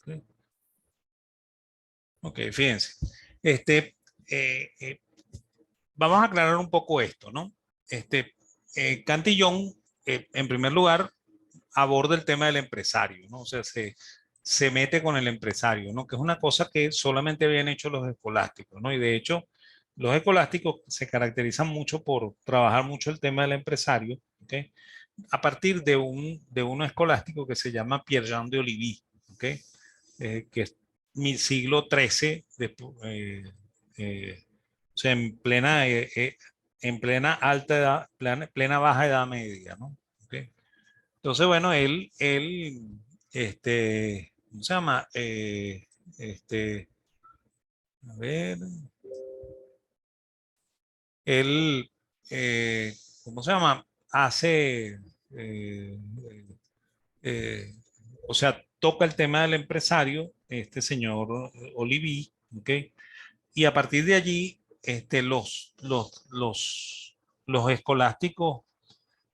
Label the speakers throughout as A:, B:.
A: ¿Ok? Ok, fíjense. Este, eh, eh, Vamos a aclarar un poco esto, ¿no? Este, Cantillon, en primer lugar, aborda el tema del empresario, ¿no? O sea, se mete con el empresario, ¿no? Que es una cosa que solamente habían hecho los escolásticos, ¿no? Y de hecho, los escolásticos se caracterizan mucho por trabajar mucho el tema del empresario, ¿ok? A partir de un escolástico que se llama Pierre-Jean de Olivy, ¿ok? Que es mi siglo XIII, o sea, en plena alta edad, plena baja edad media, ¿no? ¿Ok? Entonces, bueno, ¿cómo se llama? Este, a ver, él, ¿cómo se llama? Hace, eh, eh, o sea, toca el tema del empresario, este señor Oliví, ¿ok? Y a partir de allí, los escolásticos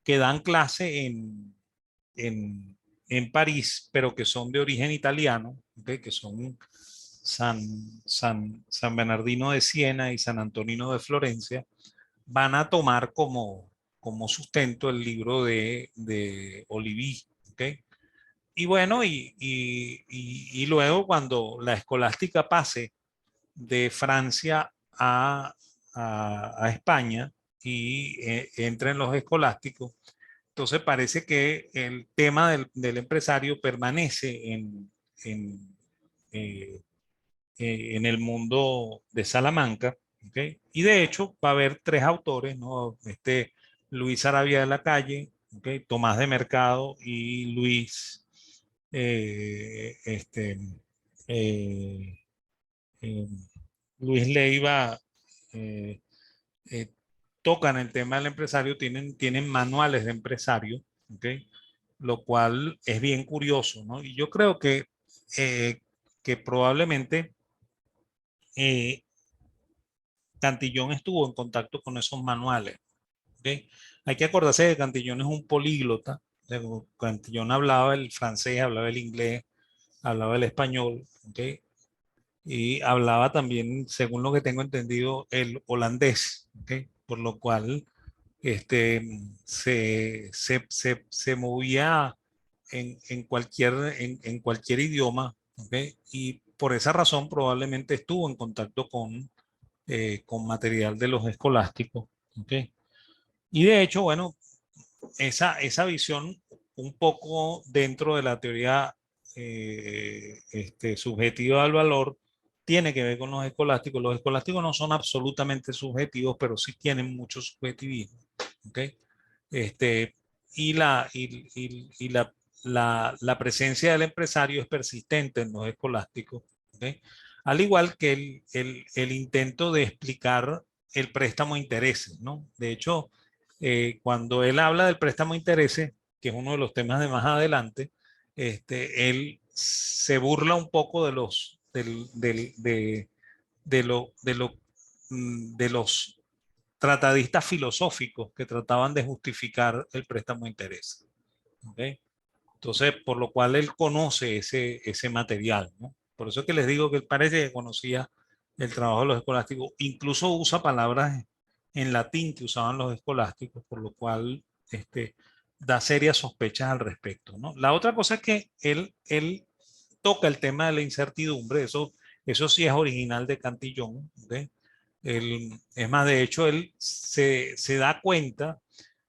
A: que dan clase en París, pero que son de origen italiano, ¿ok? Que son San, San Bernardino de Siena y San Antonino de Florencia, van a tomar como sustento el libro de Oliví, ¿ok? Y bueno, y luego cuando la escolástica pase de Francia a España y entren los escolásticos, entonces parece que el tema del empresario permanece eh, en el mundo de Salamanca, ¿ok? Y de hecho va a haber tres autores, ¿no? Luis Arabia de la Calle, ¿ok? Tomás de Mercado y eh, este, eh, eh, Luis Leiva, eh, eh, tocan el tema del empresario, tienen manuales de empresario, ¿ok? Lo cual es bien curioso, ¿no? Y yo creo eh, que probablemente eh, Cantillón estuvo en contacto con esos manuales, ¿ok? Hay que acordarse que Cantillón es un políglota. Cantillón hablaba el francés, hablaba el inglés, hablaba el español, ¿ok? Y hablaba también, según lo que tengo entendido, el holandés, ¿ok? Por lo cual este, se movía en cualquier idioma, ¿ok? Y por esa razón probablemente estuvo en contacto con material de los escolásticos, ¿ok? Y de hecho, bueno, esa visión un poco dentro de la teoría subjetiva del valor tiene que ver con los escolásticos. Los escolásticos no son absolutamente subjetivos, pero sí tienen mucho subjetivismo. ¿Ok? Este, y la presencia del empresario es persistente en los escolásticos. ¿Ok? Al igual que el intento de explicar el préstamo a intereses, ¿no? De hecho, cuando él habla del préstamo a intereses, que es uno de los temas de más adelante, él se burla un poco de los tratadistas filosóficos que trataban de justificar el préstamo a interés. ¿Ok? Entonces, por lo cual él conoce ese material, ¿no? Por eso es que les digo que él parece que conocía el trabajo de los escolásticos. Incluso usa palabras en latín que usaban los escolásticos, por lo cual da serias sospechas al respecto, ¿no? La otra cosa es que él toca el tema de la incertidumbre, eso sí es original de Cantillón, ¿ok? Es más, de hecho, él se da cuenta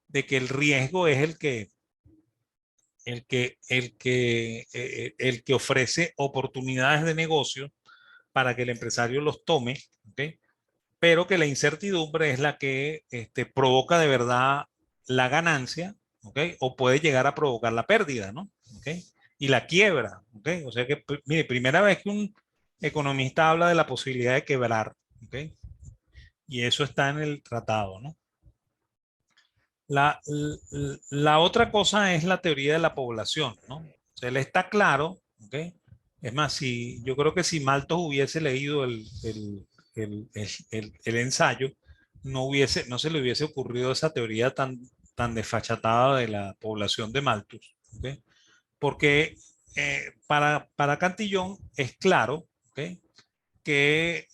A: de que el riesgo es el que ofrece oportunidades de negocio para que el empresario los tome, ¿ok? Pero que la incertidumbre es la que provoca de verdad la ganancia, ¿ok? O puede llegar a provocar la pérdida, ¿no? ¿Ok? Y la quiebra, ¿ok? O sea que, mire, primera vez que un economista habla de la posibilidad de quebrar, ¿ok? Y eso está en el tratado, ¿no? La otra cosa es la teoría de la población, ¿no? O sea, él está claro, ¿ok? Es más, si, yo creo que si Malthus hubiese leído el ensayo, no se le hubiese ocurrido esa teoría tan desfachatada de la población de Malthus, ¿ok? Porque para Cantillón es claro, ¿ok? que,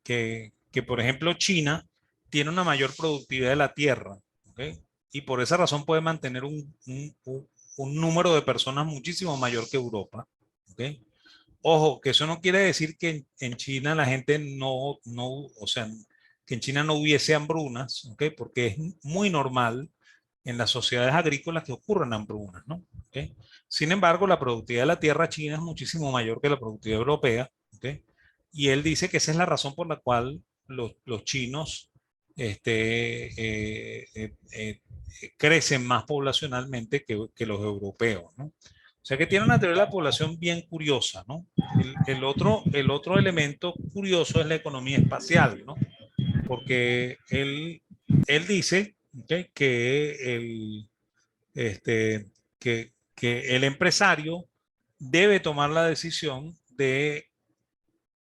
A: que, por ejemplo, China tiene una mayor productividad de la tierra, ¿ok? Y por esa razón puede mantener un número de personas muchísimo mayor que Europa, ¿ok? Ojo, que eso no quiere decir que en China la gente no, o sea, que en China no hubiese hambrunas, ¿ok? Porque es muy normal en las sociedades agrícolas que ocurran hambrunas, ¿no? ¿Ok? Sin embargo, la productividad de la tierra china es muchísimo mayor que la productividad europea, ¿ok? Y él dice que esa es la razón por la cual los chinos este, crecen más poblacionalmente que los europeos, ¿no? O sea que tiene una teoría de la población bien curiosa, ¿no? El otro elemento curioso es la economía espacial, ¿no? Porque él dice, ¿ok? Este, que el empresario debe tomar la decisión de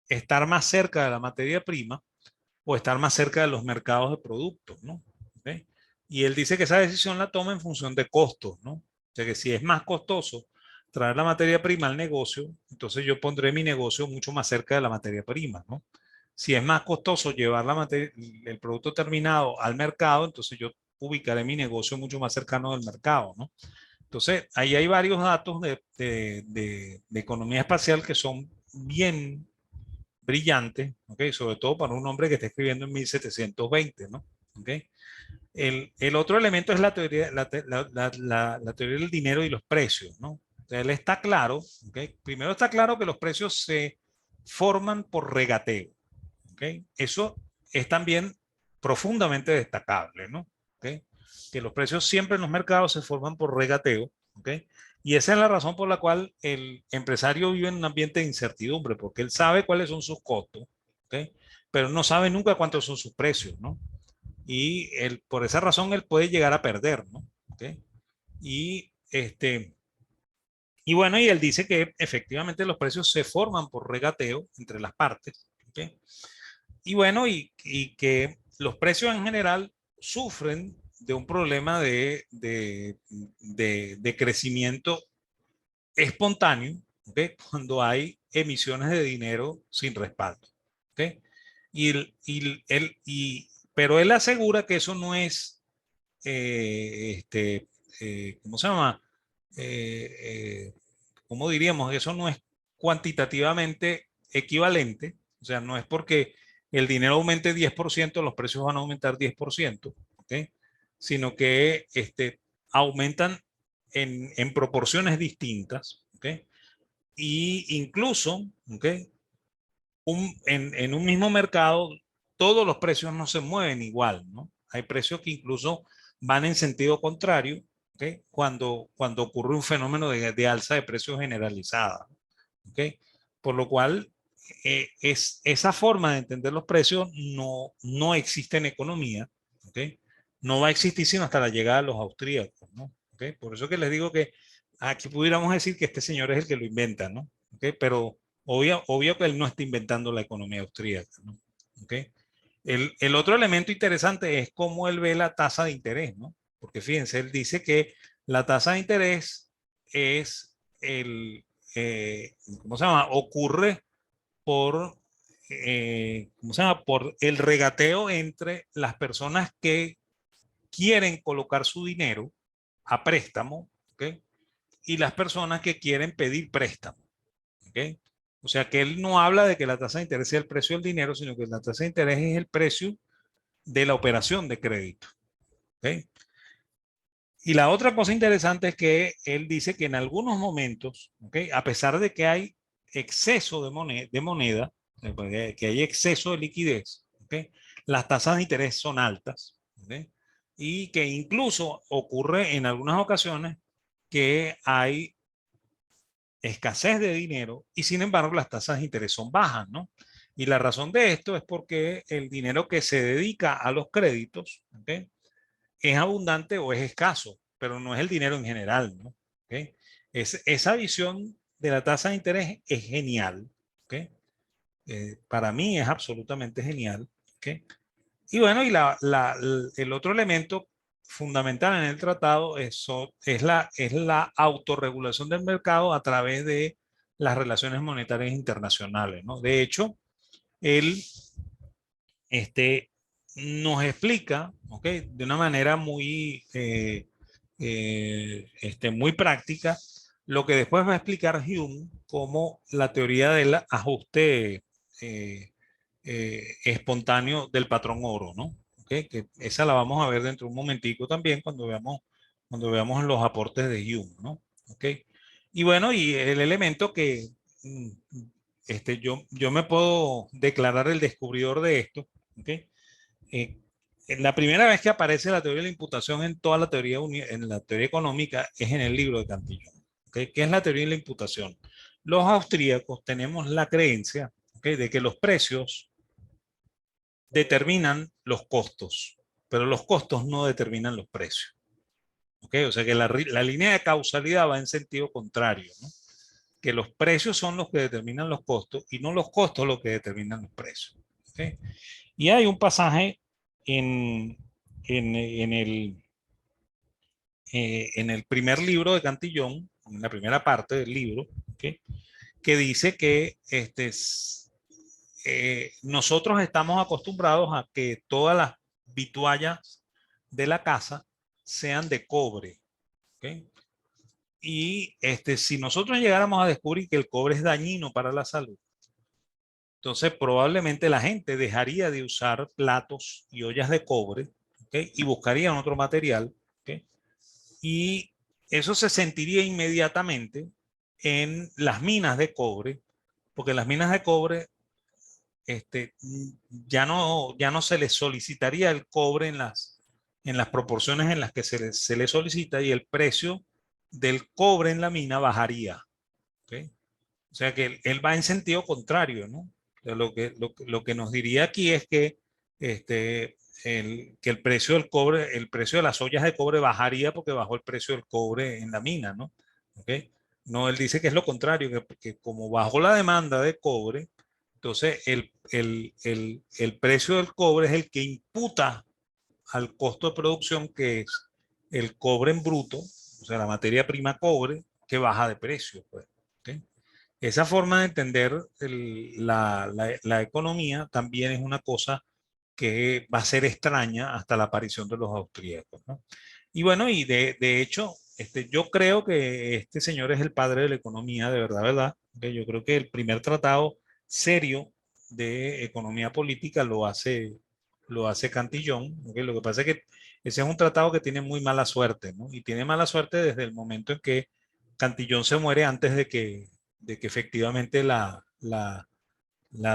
A: estar más cerca de la materia prima o estar más cerca de los mercados de productos, ¿no? ¿Ok? Y él dice que esa decisión la toma en función de costos, ¿no? O sea que si es más costoso traer la materia prima al negocio, entonces yo pondré mi negocio mucho más cerca de la materia prima, ¿no? Si es más costoso llevar el producto terminado al mercado, entonces yo ubicaré mi negocio mucho más cercano del mercado, ¿no? Entonces, ahí hay varios datos de economía espacial que son bien brillantes, ¿ok? Sobre todo para un hombre que está escribiendo en 1720, ¿no? ¿Ok? El otro elemento es la teoría, la teoría del dinero y los precios, ¿no? O sea, él está claro, ¿ok? Primero está claro que los precios se forman por regateo, ¿ok? Eso es también profundamente destacable, ¿no? ¿Ok? Que los precios siempre en los mercados se forman por regateo, ¿ok? Y esa es la razón por la cual el empresario vive en un ambiente de incertidumbre, porque él sabe cuáles son sus costos, ¿ok? Pero no sabe nunca cuántos son sus precios, ¿no? Y él, por esa razón él puede llegar a perder, ¿no? ¿Ok? Y, y bueno, y él dice que efectivamente los precios se forman por regateo entre las partes, ¿ok? Y bueno, y que los precios en general sufren de un problema de crecimiento espontáneo, ¿okay? Cuando hay emisiones de dinero sin respaldo. ¿Okay? Pero él asegura que eso no es, ¿cómo se llama? Eh, eh, ¿Cómo diríamos? Eso no es cuantitativamente equivalente, o sea, no es porque el dinero aumente 10%, los precios van a aumentar 10%, ¿ok? Sino que aumentan en proporciones distintas, ¿ok? Y incluso, ¿ok? En un mismo mercado, todos los precios no se mueven igual, ¿no? Hay precios que incluso van en sentido contrario, ¿ok? Cuando ocurre un fenómeno de alza de precios generalizada, ¿ok? Por lo cual, esa forma de entender los precios no existe en economía, ¿ok? No va a existir sino hasta la llegada de los austríacos, ¿no? ¿Ok? Por eso que les digo que aquí pudiéramos decir que este señor es el que lo inventa, ¿no? ¿Ok? Pero obvio que él no está inventando la economía austríaca, ¿no? ¿Ok? El otro elemento interesante es cómo él ve la tasa de interés, ¿no? Porque fíjense, él dice que la tasa de interés es ¿cómo se llama? Ocurre por, ¿cómo se llama? Por el regateo entre las personas que quieren colocar su dinero a préstamo, ¿ok? Y las personas que quieren pedir préstamo, ¿ok? O sea que él no habla de que la tasa de interés sea el precio del dinero, sino que la tasa de interés es el precio de la operación de crédito, ¿ok? Y la otra cosa interesante es que él dice que en algunos momentos, ¿okay? A pesar de que hay exceso de moneda, que hay exceso de liquidez, ¿okay? Las tasas de interés son altas, ¿okay? Y que incluso ocurre en algunas ocasiones que hay escasez de dinero y sin embargo las tasas de interés son bajas, ¿no? Y la razón de esto es porque el dinero que se dedica a los créditos, ¿okay? Es abundante o es escaso, pero no es el dinero en general, ¿no? ¿Okay? Esa visión de la tasa de interés es genial, ¿okay? Para mí es absolutamente genial, ¿okay? Y bueno, el otro elemento fundamental en el tratado es la autorregulación del mercado a través de las relaciones monetarias internacionales, ¿no? De hecho, él nos explica, ¿ok? De una manera muy práctica, lo que después va a explicar Hume como la teoría del ajuste espontáneo del patrón oro, ¿no? ¿Ok? Que esa la vamos a ver dentro de un momentico también cuando veamos los aportes de Hume, ¿no? ¿Ok? Y bueno, y el elemento que mm, yo me puedo declarar el descubridor de esto, ¿ok? Eh, la primera vez que aparece la teoría de la imputación en toda la teoría, en la teoría económica es en el libro de Cantillon. ¿Okay? ¿Qué es la teoría de la imputación? Los austríacos tenemos la creencia, ¿okay?, de que los precios determinan los costos, pero los costos no determinan los precios. ¿Okay? O sea que la línea de causalidad va en sentido contrario, ¿no? Que los precios son los que determinan los costos y no los costos los que determinan los precios. ¿Okay? Y hay un pasaje en, en en el primer libro de Cantillon, en la primera parte del libro, ¿okay?, que dice que nosotros estamos acostumbrados a que todas las vituallas de la casa sean de cobre. ¿Okay? Y si nosotros llegáramos a descubrir que el cobre es dañino para la salud, entonces probablemente la gente dejaría de usar platos y ollas de cobre, ¿okay?, y buscarían otro material, ¿okay? Y eso se sentiría inmediatamente en las minas de cobre, porque las minas de cobre ya no se les solicitaría el cobre en las proporciones en las que se le solicita, y el precio del cobre en la mina bajaría. ¿Okay? O sea que él va en sentido contrario, ¿no? O sea, lo que nos diría aquí es que, que el precio del cobre, el precio de las ollas de cobre bajaría porque bajó el precio del cobre en la mina, ¿no? ¿Ok? No, él dice que es lo contrario, que como bajó la demanda de cobre, entonces el precio del cobre es el que imputa al costo de producción, que es el cobre en bruto, o sea, la materia prima cobre, que baja de precio, pues. ¿Ok? Esa forma de entender la economía también es una cosa que va a ser extraña hasta la aparición de los austríacos, ¿no? Y bueno, y de hecho, yo creo que este señor es el padre de la economía, de verdad, ¿verdad? Que yo creo que el primer tratado serio de economía política lo hace Cantillon. ¿Okay? Lo que pasa es que ese es un tratado que tiene muy mala suerte, ¿no? Y tiene mala suerte desde el momento en que Cantillon se muere antes de que efectivamente la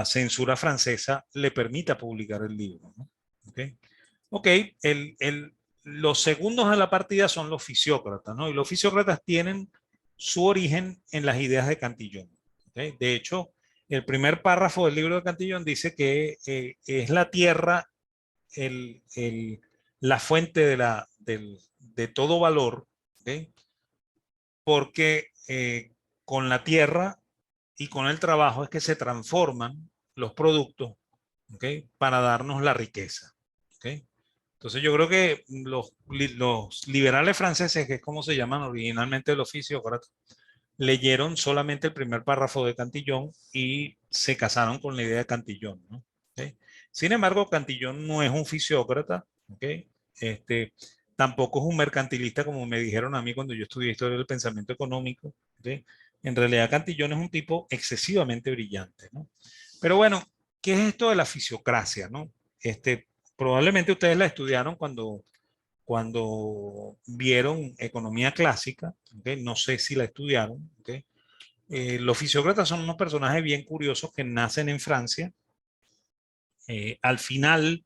A: censura francesa le permita publicar el libro, ¿no? ¿Ok? Ok, los segundos de la partida son los fisiócratas, ¿no? Y los fisiócratas tienen su origen en las ideas de Cantillon. ¿Ok? De hecho, el primer párrafo del libro de Cantillon dice que es la tierra el, el, la fuente de todo valor, ¿ok? Porque con la tierra y con el trabajo es que se transforman los productos, ¿ok?, para darnos la riqueza. ¿Ok? Entonces yo creo que los liberales franceses, que es como se llaman originalmente los fisiócratas, leyeron solamente el primer párrafo de Cantillon y se casaron con la idea de Cantillon, ¿no? ¿Ok? Sin embargo, Cantillon no es un fisiócrata, ¿ok? Este, tampoco es un mercantilista, como me dijeron a mí cuando yo estudié historia del pensamiento económico, ¿ok? En realidad, Cantillon es un tipo excesivamente brillante, ¿no? Pero bueno, ¿qué es esto de la fisiocracia, no? Probablemente ustedes la estudiaron cuando vieron economía clásica, ¿okay? No sé si la estudiaron, ¿okay? Los fisiócratas son unos personajes bien curiosos que nacen en Francia al final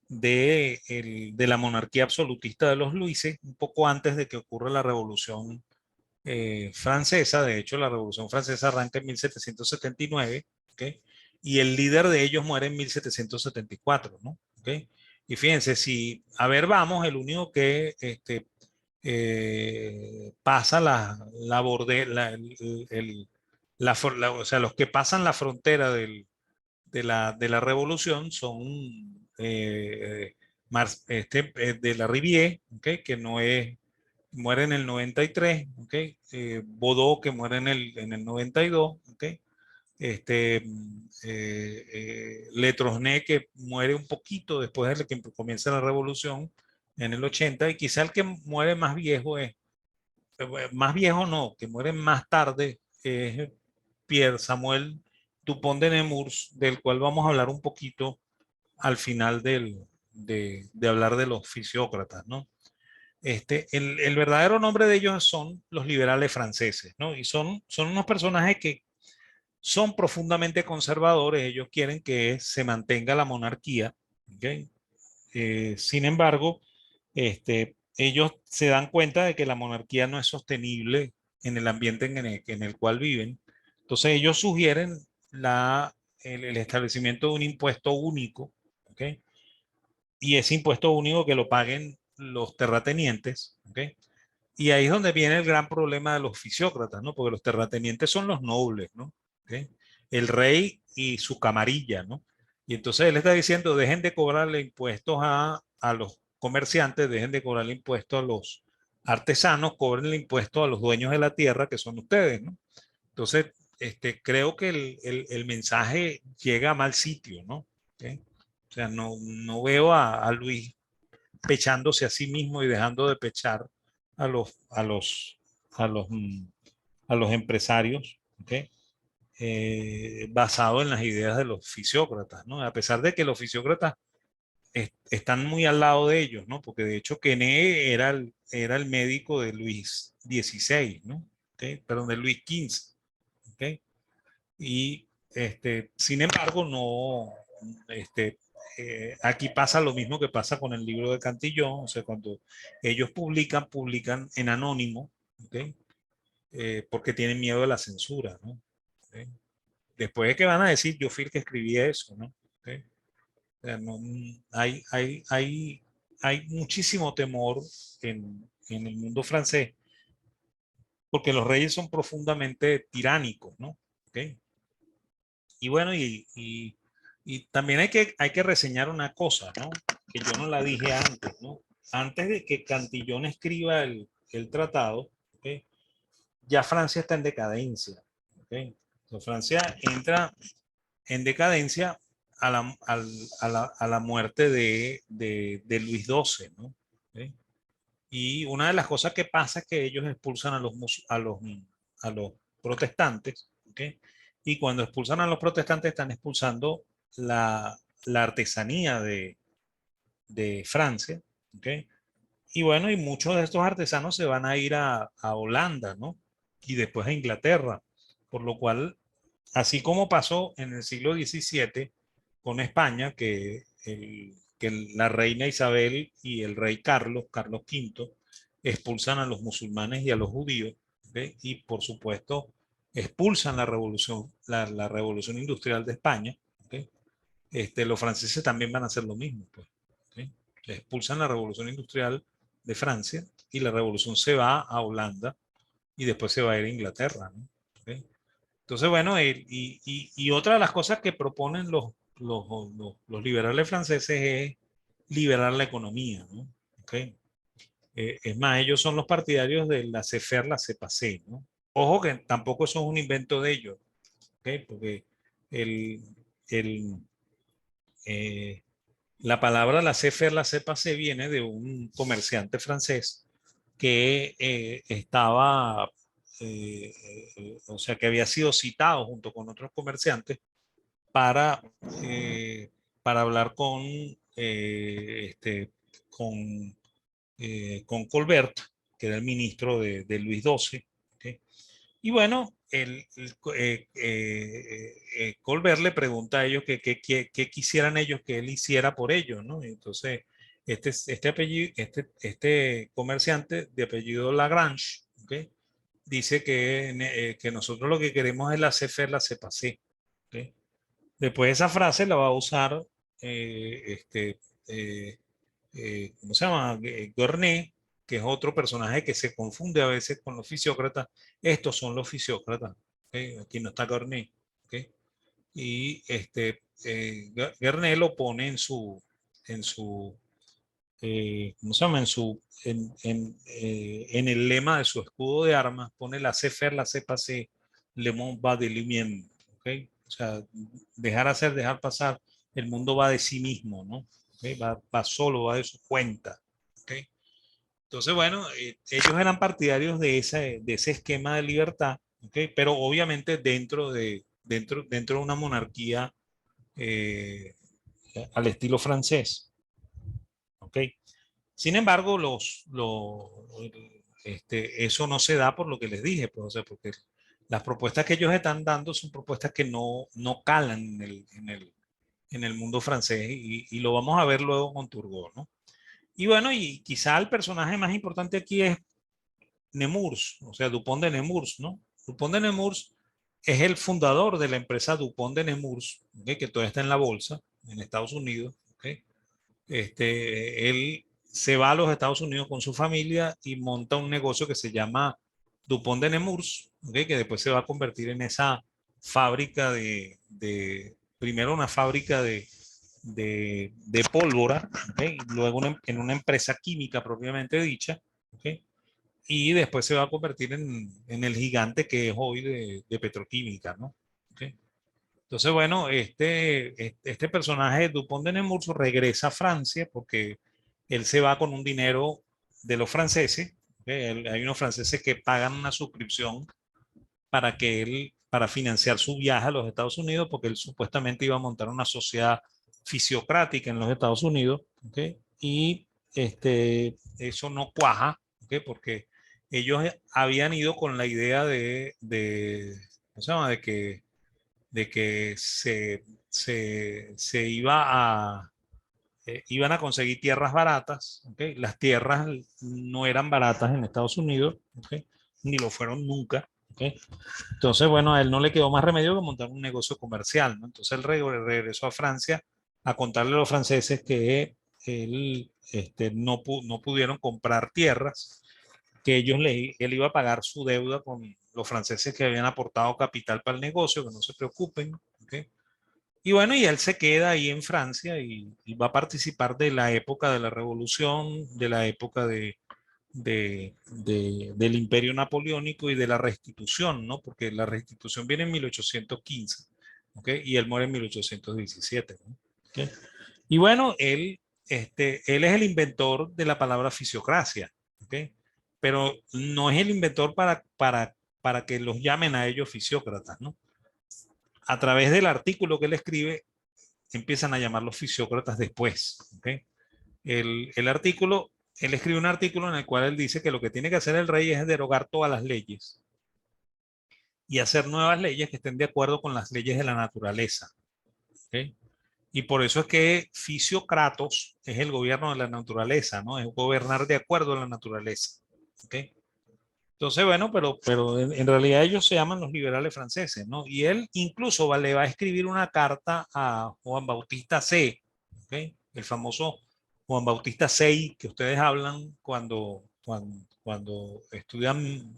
A: de la monarquía absolutista de los Luises, un poco antes de que ocurra la Revolución Francesa. De hecho, la Revolución Francesa arranca en 1779, ¿okay? Y el líder de ellos muere en 1774, ¿no? ¿Okay? Y fíjense, si, a ver, vamos, el único que pasa la borde, la, el- la for- la- o sea, los que pasan la frontera de la revolución son de la Rivière, ¿okay? Que no es, muere en el 93, ¿okay? Baudot, que muere en el 92, ¿okay? Le Trosnay, que muere un poquito después de que comienza la revolución en el 80, y quizá el que muere más viejo es, más viejo no, que muere más tarde, es Pierre Samuel Dupont de Nemours, del cual vamos a hablar un poquito al final de hablar de los fisiócratas, ¿no? El verdadero nombre de ellos son los liberales franceses, ¿no? Y son unos personajes que son profundamente conservadores, ellos quieren que se mantenga la monarquía, ¿ok? Sin embargo, ellos se dan cuenta de que la monarquía no es sostenible en el ambiente en el cual viven. Entonces ellos sugieren el establecimiento de un impuesto único, ¿ok? Y ese impuesto único que lo paguen los terratenientes, ¿ok? Y ahí es donde viene el gran problema de los fisiócratas, ¿no? Porque los terratenientes son los nobles, ¿no? ¿Okay? El rey y su camarilla, ¿no? Y entonces él está diciendo, dejen de cobrarle impuestos a los comerciantes, dejen de cobrarle impuestos a los artesanos, cobren impuestos a los dueños de la tierra, que son ustedes, ¿no? Entonces, creo que el mensaje llega a mal sitio, ¿no? ¿Okay? O sea, no veo a Luis pechándose a sí mismo y dejando de pechar a los, a los, a los, a los empresarios, ¿okay? Basado en las ideas de los fisiócratas, ¿no? A pesar de que los fisiócratas están muy al lado de ellos, ¿no? Porque de hecho Quesnay era el médico de Luis XVI, ¿no? ¿Okay? Perdón, de Luis XV, ¿okay? Y sin embargo, no, este, aquí pasa lo mismo que pasa con el libro de Cantillón, o sea, cuando ellos publican en anónimo, ¿okay? Porque tienen miedo de la censura, ¿no? ¿Okay? Después de que van a decir, yo fui el que escribí eso, ¿no? ¿Okay? O sea, hay muchísimo temor en el mundo francés, porque los reyes son profundamente tiránicos, ¿no? ¿Okay? Y bueno, y también hay que reseñar una cosa, ¿no? Que yo no la dije antes, ¿no? Antes de que Cantillón escriba el tratado, ¿ok? Ya Francia está en decadencia, ¿ok? Entonces, Francia entra en decadencia a la muerte de Luis XII, ¿no? ¿Ok? Y una de las cosas que pasa es que ellos expulsan a los protestantes, ¿ok? Y cuando expulsan a los protestantes están expulsando la artesanía de Francia, ¿ok? Y bueno, y muchos de estos artesanos se van a ir a Holanda, ¿no? Y después a Inglaterra, por lo cual, así como pasó en el siglo XVII con España, la reina Isabel y el rey Carlos V, expulsan a los musulmanes y a los judíos, ¿okay? Y por supuesto expulsan la revolución industrial de España, ¿okay? Los franceses también van a hacer lo mismo, pues, ¿okay? Expulsan la revolución industrial de Francia y la revolución se va a Holanda y después se va a ir a Inglaterra, ¿no? ¿Okay? Entonces, bueno, y otra de las cosas que proponen los liberales franceses es liberar la economía, ¿no? ¿Okay? Es más, ellos son los partidarios de la faire la passer, ¿no? Ojo que tampoco eso es un invento de ellos, ¿okay? Porque el, el, eh, la palabra la faire la passer viene de un comerciante francés que o sea, que había sido citado junto con otros comerciantes para, eh, para hablar con Colbert, que era el ministro de Luis XII. ¿Okay? Y bueno, Colbert le pregunta a ellos qué quisieran ellos que él hiciera por ellos, ¿no? Y entonces, este comerciante de apellido Lagrange, ¿okay? Dice que nosotros lo que queremos es la faire la passer, ¿okay? Después esa frase la va a usar, eh, este, eh, ¿cómo se llama? Gournay, que es otro personaje que se confunde a veces con los fisiócratas. Estos son los fisiócratas. ¿Okay? Aquí no está Gournay. ¿Okay? Y Gournay lo pone en su ¿cómo se llama? En el lema de su escudo de armas, pone la faire, la passer, le monde va de lui-même, ¿ok? O sea, dejar hacer, dejar pasar, el mundo va de sí mismo, ¿no? ¿Ok? Va solo, va de su cuenta, ¿ok? Entonces, bueno, ellos eran partidarios de ese esquema de libertad, ¿ok? Pero obviamente dentro de una monarquía eh, al estilo francés, ¿ok? Sin embargo, eso no se da por lo que les dije, pues, o sea, porque las propuestas que ellos están dando son propuestas que no calan en el mundo francés y lo vamos a ver luego con Turgot, ¿no? Y bueno, y quizá el personaje más importante aquí es Nemours, o sea, Dupont de Nemours, ¿no? Dupont de Nemours es el fundador de la empresa Dupont de Nemours, ¿ok? Que todavía está en la bolsa en Estados Unidos, ¿ok? Él se va a los Estados Unidos con su familia y monta un negocio que se llama Dupont de Nemours, ¿okay? Que después se va a convertir en esa fábrica primero una fábrica de pólvora, ¿okay? Luego en una empresa química propiamente dicha, ¿okay? Y después se va a convertir en el gigante que es hoy de petroquímica, ¿no? ¿Okay? Entonces, bueno, este personaje, Dupont de Nemours, regresa a Francia porque él se va con un dinero de los franceses. ¿Ok? Hay unos franceses que pagan una suscripción para financiar su viaje a los Estados Unidos, porque él supuestamente iba a montar una sociedad fisiocrática en los Estados Unidos. ¿Ok? Y eso no cuaja, ¿ok? Porque ellos habían ido con la idea ¿cómo se llama? De que se iban a conseguir tierras baratas, ¿ok? Las tierras no eran baratas en Estados Unidos, ¿ok? Ni lo fueron nunca, ¿ok? Entonces, bueno, a él no le quedó más remedio que montar un negocio comercial, ¿no? Entonces él regresó a Francia a contarle a los franceses que no pudieron comprar tierras, que él iba a pagar su deuda con los franceses que habían aportado capital para el negocio, que no se preocupen, ¿ok? Y bueno, y él se queda ahí en Francia y va a participar de la época de la Revolución, de la época del Imperio Napoleónico y de la Restitución, ¿no? Porque la Restitución viene en 1815, ¿ok? Y él muere en 1817, ¿no? ¿Ok? Y bueno, él es el inventor de la palabra fisiocracia, ¿ok? Pero no es el inventor para que los llamen a ellos fisiócratas, ¿no? A través del artículo que él escribe, empiezan a llamarlos fisiócratas después. ¿Okay? El artículo, él escribe un artículo en el cual él dice que lo que tiene que hacer el rey es derogar todas las leyes y hacer nuevas leyes que estén de acuerdo con las leyes de la naturaleza. ¿Okay? Y por eso es que Fisiocratos es el gobierno de la naturaleza, ¿no? Es gobernar de acuerdo a la naturaleza. ¿Okay? Entonces, bueno, pero en realidad ellos se llaman los liberales franceses, ¿no? Y él incluso le va a escribir una carta a Juan Bautista C, ¿ok? El famoso Juan Bautista Say que ustedes hablan cuando estudian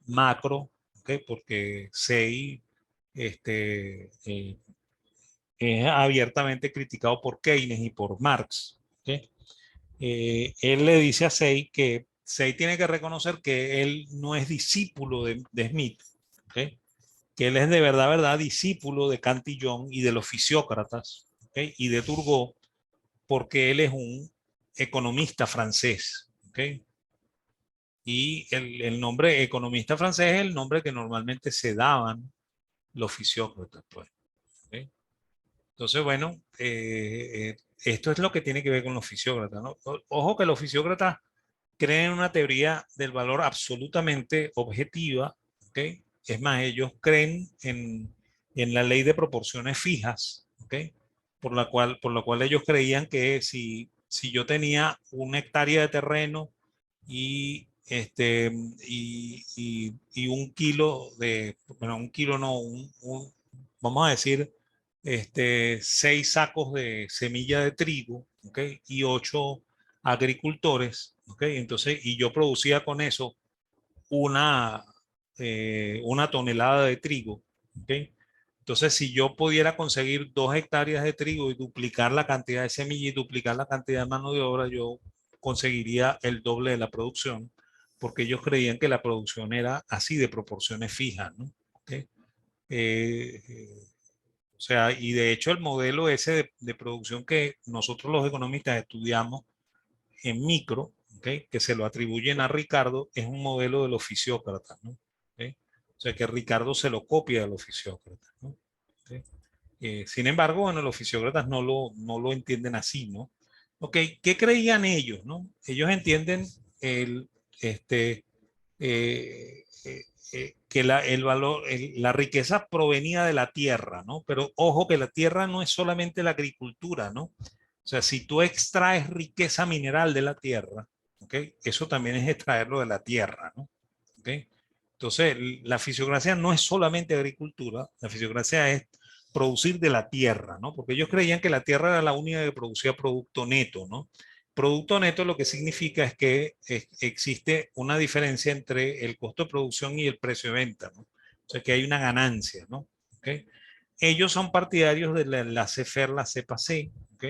A: macro, ¿ok? Porque Say es abiertamente criticado por Keynes y por Marx, ¿ok? Él le dice a Say que Say tiene que reconocer que él no es discípulo de Smith, ¿okay? Que él es de verdad discípulo de Cantillon y de los fisiócratas, ¿okay? Y de Turgot, porque él es un economista francés, ¿okay? Y el nombre economista francés es el nombre que normalmente se daban los fisiócratas, pues, ¿okay? Entonces, bueno, esto es lo que tiene que ver con los fisiócratas, ¿no? Ojo que los fisiócratas creen en una teoría del valor absolutamente objetiva, ¿ok? Es más, ellos creen en la ley de proporciones fijas, ¿ok? Por la cual ellos creían que si yo tenía una hectárea de terreno y, y un kilo bueno, un kilo no, vamos a decir, 6 sacos de semilla de trigo, ¿ok? Y 8 agricultores, ¿ok? Entonces, y yo producía con eso una, una tonelada de trigo, ¿ok? Entonces, si yo pudiera conseguir 2 hectáreas de trigo y duplicar la cantidad de semilla y duplicar la cantidad de mano de obra, yo conseguiría el doble de la producción, porque ellos creían que la producción era así de proporciones fijas, ¿no? ¿Ok? O sea, y de hecho el modelo ese de producción que nosotros los economistas estudiamos en micro, ¿ok? Que se lo atribuyen a Ricardo, es un modelo de los fisiócratas, ¿no? ¿Ok? O sea, que Ricardo se lo copia de los fisiócratas, ¿no? ¿Ok? Sin embargo, bueno, los fisiócratas no lo entienden así, ¿no? Ok, ¿qué creían ellos, no? Ellos entienden el, este, que el valor, la riqueza provenía de la tierra, ¿no? Pero ojo que la tierra no es solamente la agricultura, ¿no? O sea, si tú extraes riqueza mineral de la tierra, ¿ok? Eso también es extraerlo de la tierra, ¿no? ¿Ok? Entonces, la fisiocracia no es solamente agricultura, la fisiocracia es producir de la tierra, ¿no? Porque ellos creían que la tierra era la única que producía producto neto, ¿no? Producto neto lo que significa es que existe una diferencia entre el costo de producción y el precio de venta, ¿no? O sea, que hay una ganancia, ¿no? ¿Ok? Ellos son partidarios de la CFR, la CEPA-C, ¿ok?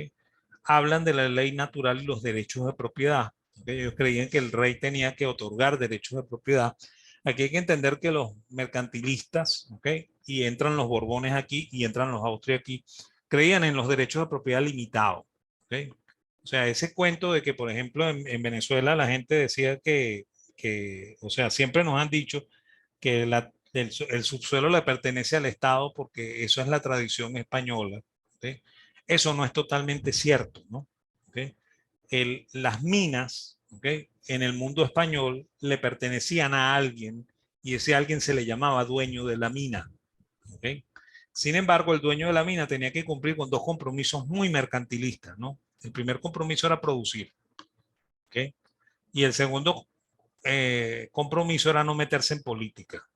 A: Hablan de la ley natural y los derechos de propiedad. ¿Okay? Ellos creían que el rey tenía que otorgar derechos de propiedad. Aquí hay que entender que los mercantilistas, ¿ok? Y entran los Borbones aquí y entran los Austria aquí, creían en los derechos de propiedad limitados. ¿Ok? O sea, ese cuento de que, por ejemplo, en Venezuela la gente decía o sea, siempre nos han dicho que el subsuelo le pertenece al Estado porque eso es la tradición española. ¿Ok? Eso no es totalmente cierto, ¿no? ¿Ok? Las minas, ¿ok? En el mundo español le pertenecían a alguien y ese alguien se le llamaba dueño de la mina. ¿Ok? Sin embargo, el dueño de la mina tenía que cumplir con dos compromisos muy mercantilistas, ¿no? El primer compromiso era producir, ¿ok? Y el segundo compromiso era no meterse en política,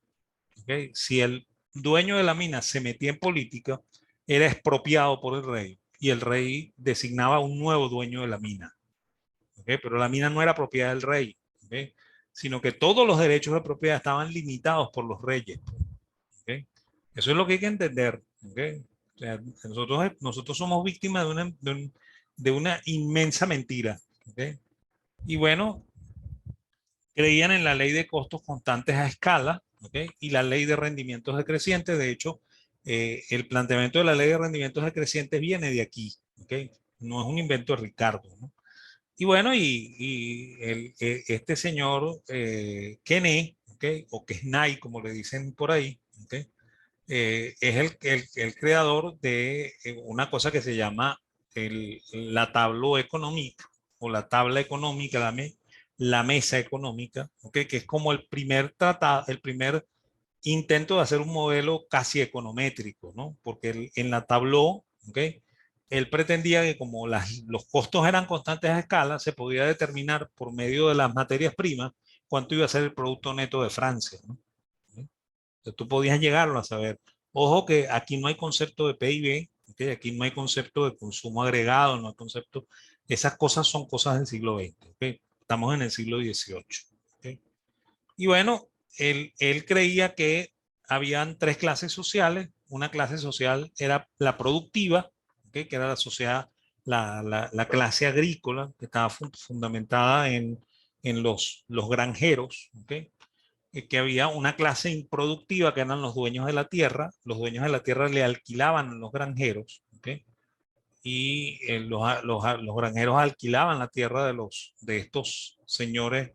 A: ¿ok? Si el dueño de la mina se metía en política, era expropiado por el rey y el rey designaba un nuevo dueño de la mina, ¿ok? Pero la mina no era propiedad del rey, ¿ok? Sino que todos los derechos de propiedad estaban limitados por los reyes, ¿ok? Eso es lo que hay que entender, ¿ok? O sea, nosotros somos víctimas de una inmensa mentira, ¿ok? Y bueno, creían en la ley de costos constantes a escala, ¿ok? Y la ley de rendimientos decrecientes. De hecho, el planteamiento de la ley de rendimientos decrecientes viene de aquí, ¿ok? No es un invento de Ricardo, ¿no? Y bueno, este señor Kene, ¿okay? O Kesnay, como le dicen por ahí, ¿okay? Es el creador de una cosa que se llama la tabla económica o la tabla económica, la mesa económica, ¿okay? Que es como el primer tratado, el primer intento de hacer un modelo casi econométrico, ¿no? Porque en la tabla, ¿okay? Él pretendía que como los costos eran constantes a escala, se podía determinar por medio de las materias primas cuánto iba a ser el producto neto de Francia, ¿no? Entonces, tú podías llegarlo a saber. Ojo que aquí no hay concepto de PIB, ¿okay? Aquí no hay concepto de consumo agregado, no hay concepto. Esas cosas son cosas del siglo XX, ¿okay? Estamos en el siglo XVIII. ¿Okay? Y bueno, él creía que habían tres clases sociales. Una clase social era la productiva, ¿okay? Que era la sociedad, la clase agrícola, que estaba fundamentada en los granjeros, ¿okay? Que había una clase improductiva que eran los dueños de la tierra. Los dueños de la tierra le alquilaban a los granjeros, ¿okay? Y los granjeros alquilaban la tierra de estos señores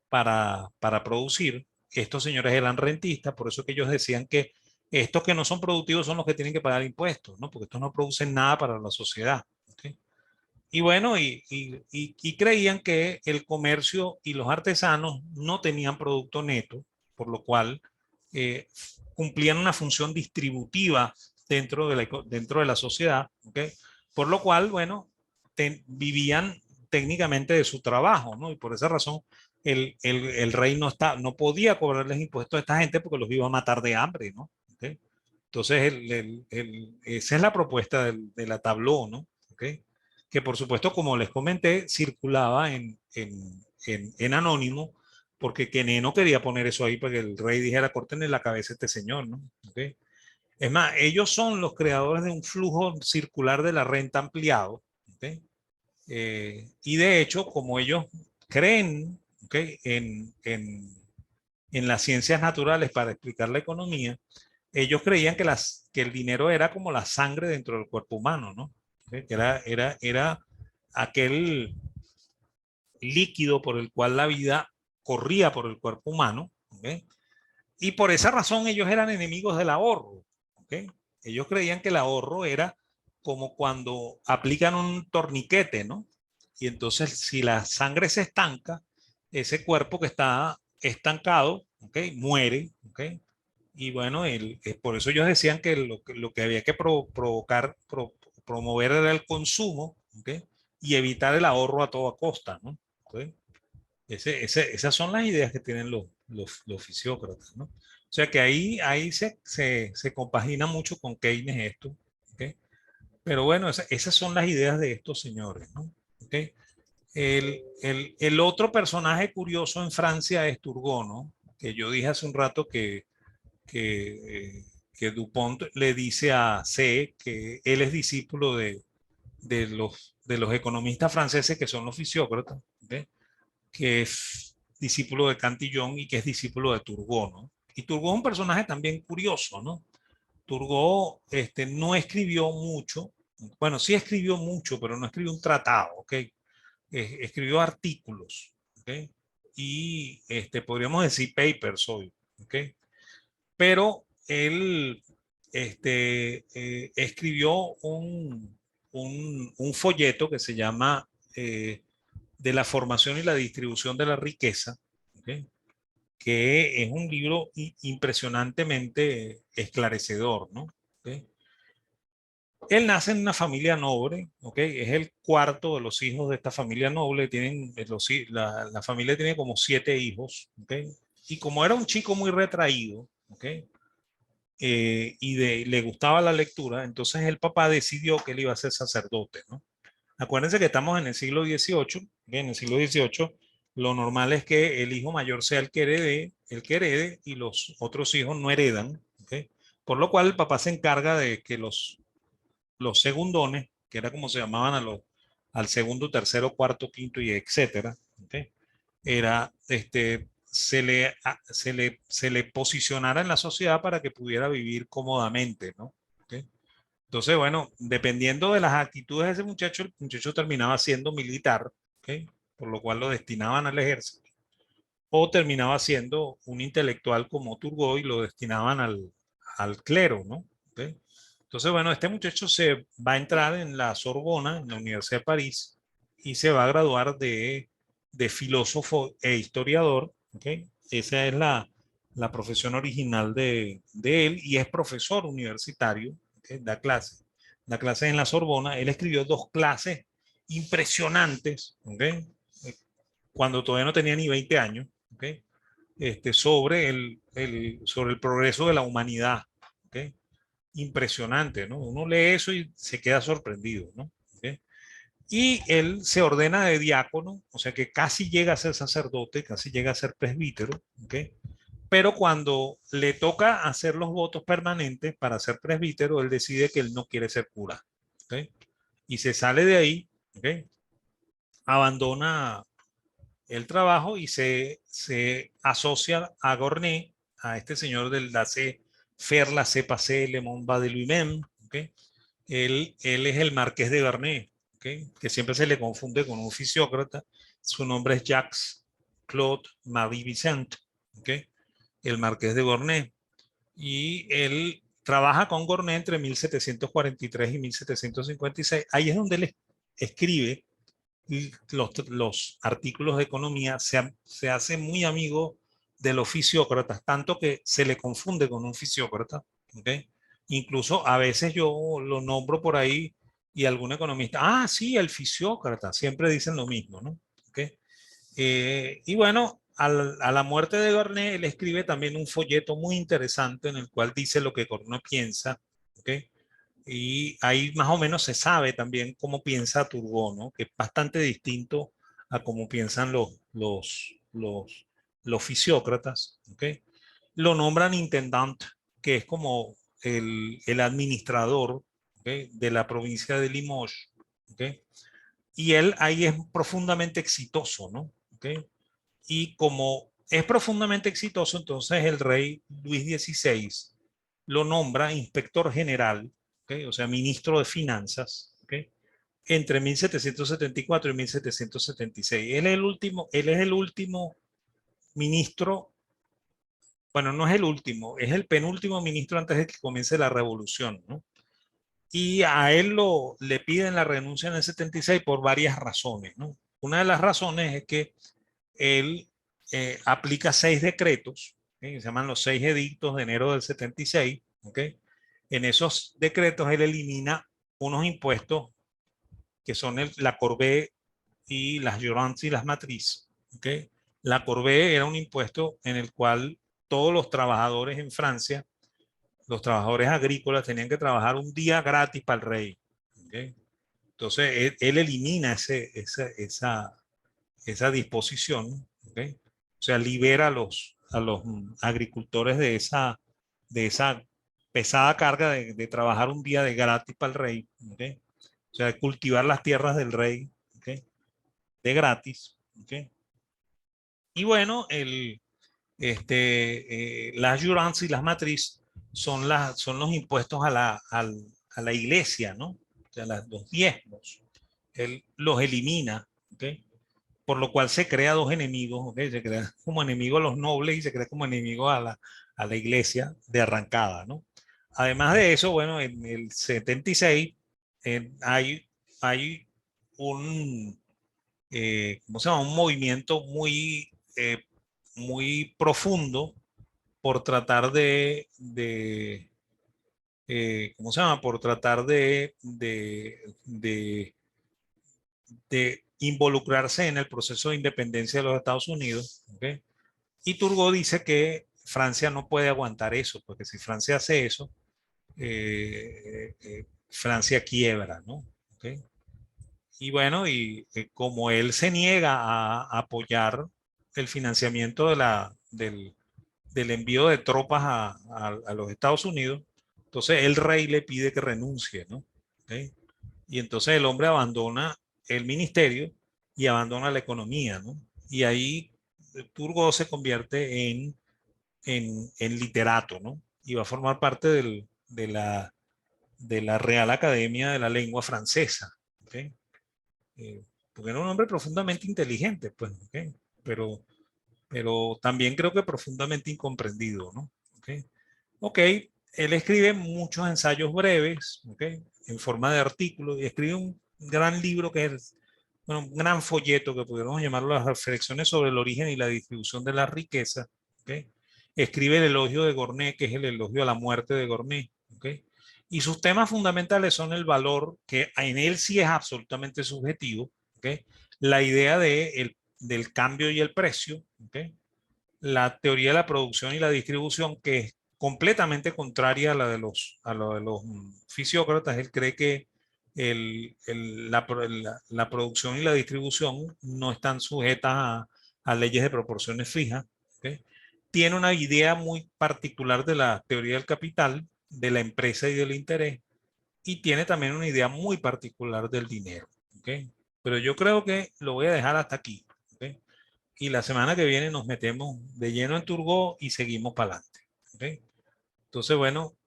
A: para producir. Estos señores eran rentistas, por eso que ellos decían que estos que no son productivos son los que tienen que pagar impuestos, ¿no? Porque estos no producen nada para la sociedad. ¿Okay? Y bueno, y creían que el comercio y los artesanos no tenían producto neto, por lo cual eh, cumplían una función distributiva dentro de la sociedad, ¿okay? Por lo cual, bueno, vivían técnicamente de su trabajo, ¿no? Y por esa razón el rey no podía cobrarles impuestos a esta gente porque los iba a matar de hambre, ¿no? ¿Okay? Entonces, esa es la propuesta de la tabló, ¿no? ¿Okay? Que por supuesto, como les comenté, circulaba en anónimo, porque Kené no quería poner eso ahí para que el rey dijera, córtenle la cabeza a este señor, ¿no? ¿Okay? Es más, ellos son los creadores de un flujo circular de la renta ampliado, ¿okay? Y de hecho, como ellos creen, ¿ok?, en las ciencias naturales para explicar la economía, ellos creían que el dinero era como la sangre dentro del cuerpo humano, ¿no? ¿Ok? Que era aquel líquido por el cual la vida corría por el cuerpo humano, ¿ok? Y por esa razón ellos eran enemigos del ahorro, ¿ok? Ellos creían que el ahorro era como cuando aplican un torniquete, ¿no? Y entonces si la sangre se estanca, ese cuerpo que está estancado, ¿ok?, muere, ¿ok? Y bueno, por eso ellos decían que lo que había que promover era el consumo, ¿ok?, y evitar el ahorro a toda costa, ¿no? ¿Ok? Esas son las ideas que tienen los fisiócratas, ¿no? O sea que ahí se compagina mucho con Keynes esto, ¿ok? Pero bueno, esas son las ideas de estos señores, ¿no? ¿Ok? El otro personaje curioso en Francia es Turgot, ¿no? Que yo dije hace un rato que, que Dupont le dice a C que él es discípulo de los economistas franceses que son los fisiócratas, ¿ok?, que es discípulo de Cantillon y que es discípulo de Turgot, ¿no? Y Turgot es un personaje también curioso, ¿no? Turgot no escribió mucho, bueno, sí escribió mucho, pero no escribió un tratado, ¿ok? Escribió artículos, ¿ok? Y podríamos decir papers hoy, ¿ok? Pero él escribió un folleto que se llama de la formación y la distribución de la riqueza, ¿okay?, que es un libro impresionantemente esclarecedor, ¿no? ¿Okay? Él nace en una familia noble, ¿ok? Es el cuarto de los hijos de esta familia noble. La familia tiene como 7 hijos, ¿ok? Y como era un chico muy retraído, ¿ok?, le gustaba la lectura, entonces el papá decidió que él iba a ser sacerdote, ¿no? Acuérdense que estamos en el siglo XVIII, ¿okay? En el siglo XVIII lo normal es que el hijo mayor sea el que herede y los otros hijos no heredan, ¿okay? Por lo cual el papá se encarga de que los segundones, que era como se llamaban al segundo, tercero, cuarto, quinto y etcétera, ¿okay?, se le posicionara en la sociedad para que pudiera vivir cómodamente, ¿no? ¿Okay? Entonces, bueno, dependiendo de las actitudes de ese muchacho, el muchacho terminaba siendo militar, ¿ok?, por lo cual lo destinaban al ejército, o terminaba siendo un intelectual como Turgot y lo destinaban al clero, ¿no? ¿Ok? Entonces, bueno, este muchacho se va a entrar en la Sorbona, en la Universidad de París, y se va a graduar de filósofo e historiador, ¿ok? Esa es la profesión original de él, y es profesor universitario, ¿ok? Da clases en la Sorbona. Él escribió 2 clases impresionantes, ¿ok?, cuando todavía no tenía ni 20 años, ¿ok?, sobre el progreso de la humanidad, ¿ok? Impresionante, ¿no? Uno lee eso y se queda sorprendido, ¿no? ¿Ok? Y él se ordena de diácono, o sea que casi llega a ser sacerdote, casi llega a ser presbítero, ¿ok? Pero cuando le toca hacer los votos permanentes para ser presbítero, él decide que él no quiere ser cura, ¿ok? Y se sale de ahí, ¿ok? Abandona el trabajo y se asocia a Gournay, a este señor del Laissez faire, Laissez passer, le monde va de lui-même, ¿okay? Él es el marqués de Gournay, ¿okay?, que siempre se le confunde con un fisiócrata. Su nombre es Jacques Claude Marie Vicente, ¿okay?, el marqués de Gournay. Y él trabaja con Gournay entre 1743 y 1756. Ahí es donde él escribe los artículos de economía. Se hace muy amigo de los fisiócratas, tanto que se le confunde con un fisiócrata, ¿okay? Incluso a veces yo lo nombro por ahí y algún economista, sí, el fisiócrata, siempre dicen lo mismo, ¿no? ¿Okay? Y bueno, a la muerte de Gournay, él escribe también un folleto muy interesante en el cual dice lo que Gournay piensa, ¿okay? Y ahí más o menos se sabe también cómo piensa Turgot, ¿no?, que es bastante distinto a cómo piensan los fisiócratas, ¿okay? Lo nombran intendant, que es como el administrador, ¿okay?, de la provincia de Limoges, ¿okay? Y él ahí es profundamente exitoso, ¿no? ¿Ok? Y como es profundamente exitoso, entonces el rey Luis XVI lo nombra inspector general, ¿ok? O sea, ministro de finanzas, ¿ok? Entre 1774 y 1776. Él es el último ministro, bueno, no es el último, es el penúltimo ministro antes de que comience la revolución, ¿no? Y a él le piden la renuncia en el 76 por varias razones, ¿no? Una de las razones es que él aplica 6 decretos, ¿ok? Se llaman los 6 edictos de enero del 76, ¿ok? En esos decretos él elimina unos impuestos que son la corvée y las Llorens y las Matrices, ¿ok? La corvée era un impuesto en el cual todos los trabajadores en Francia, los trabajadores agrícolas, tenían que trabajar un día gratis para el rey, ¿ok? Entonces él elimina esa disposición, ¿ok? O sea, libera a los agricultores de esa pesada carga de trabajar un día de gratis para el rey, ¿ok? O sea, de cultivar las tierras del rey, ¿ok? De gratis, ¿ok? Y bueno, las jurans y las matrices son los impuestos a la iglesia, ¿no? O sea, los diezmos. Él los elimina, ¿ok? Por lo cual se crea dos enemigos, ¿ok? Se crea como enemigo a los nobles y se crea como enemigo a la iglesia de arrancada, ¿no? Además de eso, bueno, en el 76 hay un, ¿cómo se llama? Un movimiento muy profundo por tratar ¿cómo se llama? Por tratar de involucrarse en el proceso de independencia de los Estados Unidos, ¿ok? Y Turgot dice que Francia no puede aguantar eso, porque si Francia hace eso, Francia quiebra, ¿no? ¿Ok? Y bueno, como él se niega a apoyar el financiamiento del envío de tropas a los Estados Unidos, entonces el rey le pide que renuncie, ¿no? ¿Ok? Y entonces el hombre abandona el ministerio y abandona la economía, ¿no? Y ahí Turgot se convierte en literato, ¿no? Y va a formar parte de la Real Academia de la Lengua Francesa, ¿ok? Porque era un hombre profundamente inteligente, pues, ¿ok? Pero, pero también creo que profundamente incomprendido, ¿no? ¿Ok? Ok, él escribe muchos ensayos breves, ¿ok? En forma de artículos, y escribe un gran libro que es, bueno, un gran folleto que pudiéramos llamarlo Las reflexiones sobre el origen y la distribución de la riqueza, ¿ok? Escribe el elogio de Gournay, que es el elogio a la muerte de Gournay, ¿ok? Y sus temas fundamentales son el valor, que en él sí es absolutamente subjetivo, ¿ok? La idea del cambio y el precio, ¿ok? La teoría de la producción y la distribución, que es completamente contraria a lo de los fisiócratas. Él cree que la producción y la distribución no están sujetas a leyes de proporciones fijas. ¿Ok? Tiene una idea muy particular de la teoría del capital, de la empresa y del interés, y tiene también una idea muy particular del dinero. ¿Ok? Pero yo creo que lo voy a dejar hasta aquí. ¿Ok? Y la semana que viene nos metemos de lleno en Turgot y seguimos para adelante. ¿Ok? Entonces, bueno,